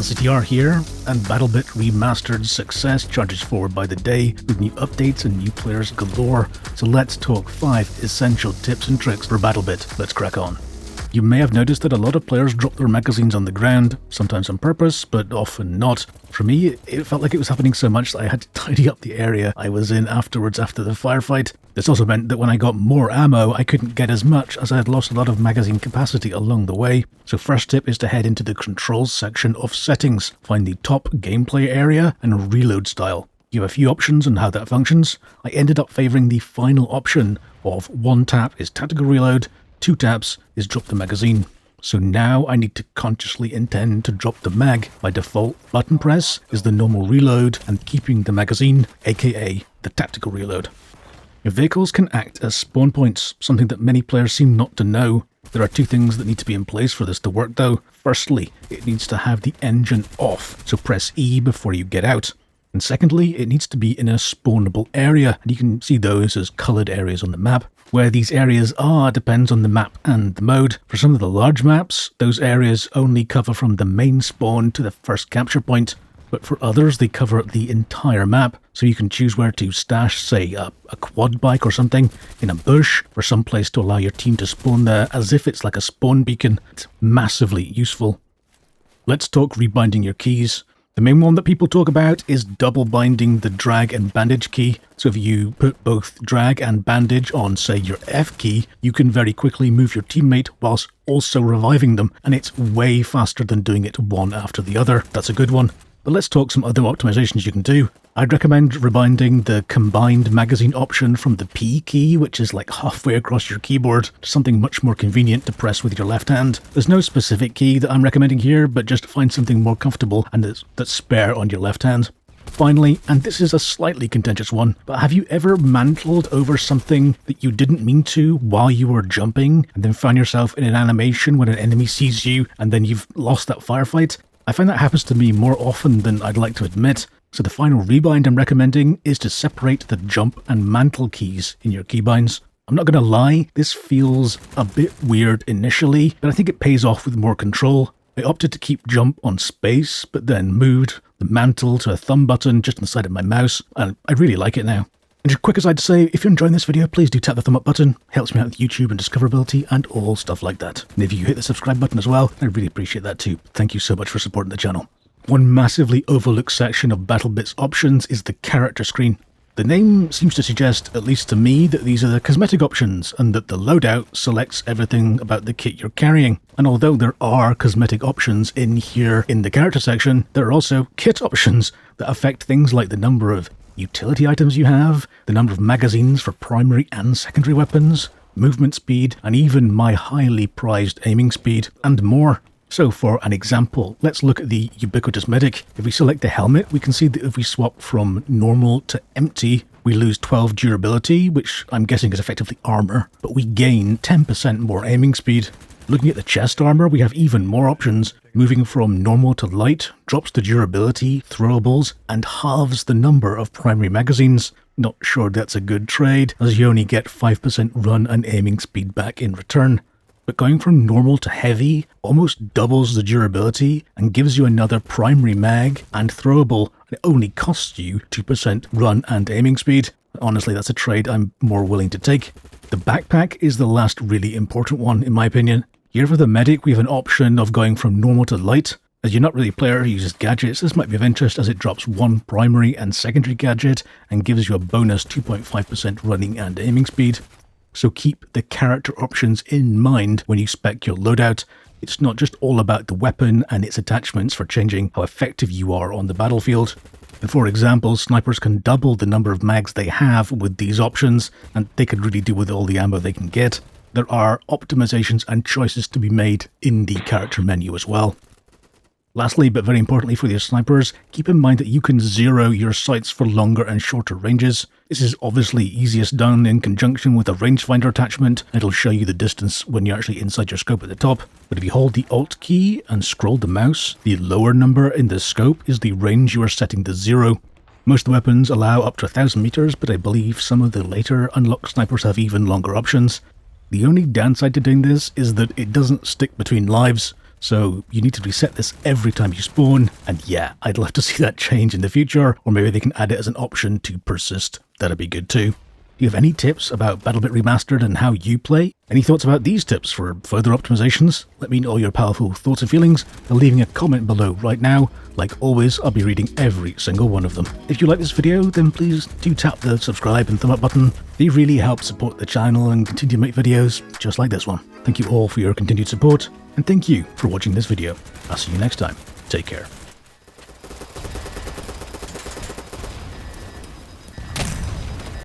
LCTR here, and Battlebit Remastered's success charges forward by the day with new updates and new players galore. So let's talk 5 essential tips and tricks for Battlebit. Let's crack on. You may have noticed that a lot of players drop their magazines on the ground, sometimes on purpose, but often not. For me, it felt like it was happening so much that I had to tidy up the area I was in afterwards after the firefight. This also meant that when I got more ammo, I couldn't get as much as I had lost a lot of magazine capacity along the way. So first tip is to head into the controls section of settings, find the top gameplay area and reload style. You have a few options on how that functions. I ended up favouring the final option of 1 tap is tactical reload, 2 taps is drop the magazine. So now I need to consciously intend to drop the mag. By default, button press is the normal reload and keeping the magazine, aka the tactical reload. Your vehicles can act as spawn points, something that many players seem not to know. There are 2 things that need to be in place for this to work though. Firstly, it needs to have the engine off, so press E before you get out. And secondly, it needs to be in a spawnable area, and you can see those as coloured areas on the map. Where these areas are depends on the map and the mode. For some of the large maps, those areas only cover from the main spawn to the first capture point, but for others they cover the entire map, so you can choose where to stash, say, a quad bike or something in a bush, or some place to allow your team to spawn there as if it's like a spawn beacon. It's massively useful. Let's talk rebinding your keys. The main one that people talk about is double binding the drag and bandage key. So if you put both drag and bandage on, say, your F key, you can very quickly move your teammate whilst also reviving them, and it's way faster than doing it one after the other. That's a good one. But let's talk some other optimizations you can do. I'd recommend rebinding the combined magazine option from the P key, which is like halfway across your keyboard, to something much more convenient to press with your left hand. There's no specific key that I'm recommending here, but just find something more comfortable and that's spare on your left hand. Finally, and this is a slightly contentious one, but have you ever mantled over something that you didn't mean to while you were jumping, and then found yourself in an animation when an enemy sees you, and then you've lost that firefight? I find that happens to me more often than I'd like to admit. So the final rebind I'm recommending is to separate the jump and mantle keys in your keybinds. I'm not going to lie, this feels a bit weird initially, but I think it pays off with more control. I opted to keep jump on space, but then moved the mantle to a thumb button just on the side of my mouse, and I really like it now. And just quick aside to say, if you're enjoying this video, please do tap the thumb up button. Helps me out with YouTube and discoverability and all stuff like that. And if you hit the subscribe button as well, I really appreciate that too. Thank you so much for supporting the channel. One massively overlooked section of Battlebit's options is the character screen. The name seems to suggest, at least to me, that these are the cosmetic options and that the loadout selects everything about the kit you're carrying. And although there are cosmetic options in here in the character section, there are also kit options that affect things like the number of utility items you have, the number of magazines for primary and secondary weapons, movement speed, and even my highly prized aiming speed, and more. So for an example, let's look at the ubiquitous medic. If we select the helmet, we can see that if we swap from normal to empty, we lose 12 durability, which I'm guessing is effectively armor, but we gain 10% more aiming speed. Looking at the chest armor, we have even more options. Moving from normal to light drops the durability, throwables, and halves the number of primary magazines. Not sure that's a good trade, as you only get 5% run and aiming speed back in return. But going from normal to heavy almost doubles the durability and gives you another primary mag and throwable. It only costs you 2% run and aiming speed. Honestly, that's a trade I'm more willing to take. The backpack is the last really important one, in my opinion. Here for the medic, we have an option of going from normal to light. As you're not really a player who uses gadgets, this might be of interest as it drops 1 primary and secondary gadget and gives you a bonus 2.5% running and aiming speed. So keep the character options in mind when you spec your loadout. It's not just all about the weapon and its attachments for changing how effective you are on the battlefield. And for example, snipers can double the number of mags they have with these options, and they could really do with all the ammo they can get. There are optimizations and choices to be made in the character menu as well. Lastly, but very importantly for your snipers, keep in mind that you can zero your sights for longer and shorter ranges. This is obviously easiest done in conjunction with a rangefinder attachment. It'll show you the distance when you're actually inside your scope at the top. But if you hold the Alt key and scroll the mouse, the lower number in the scope is the range you are setting to 0. Most of the weapons allow up to 1,000 meters, but I believe some of the later unlocked snipers have even longer options. The only downside to doing this is that it doesn't stick between lives. so you need to reset this every time you spawn, and yeah, I'd love to see that change in the future, or maybe they can add it as an option to persist. That'd be good too. Do you have any tips about Battlebit Remastered and how you play? Any thoughts about these tips for further optimizations? Let me know your powerful thoughts and feelings by leaving a comment below right now. Like always, I'll be reading every single one of them. If you like this video, then please do tap the subscribe and thumb up button. They really help support the channel and continue to make videos just like this one. Thank you all for your continued support, and thank you for watching this video. I'll see you next time. Take care.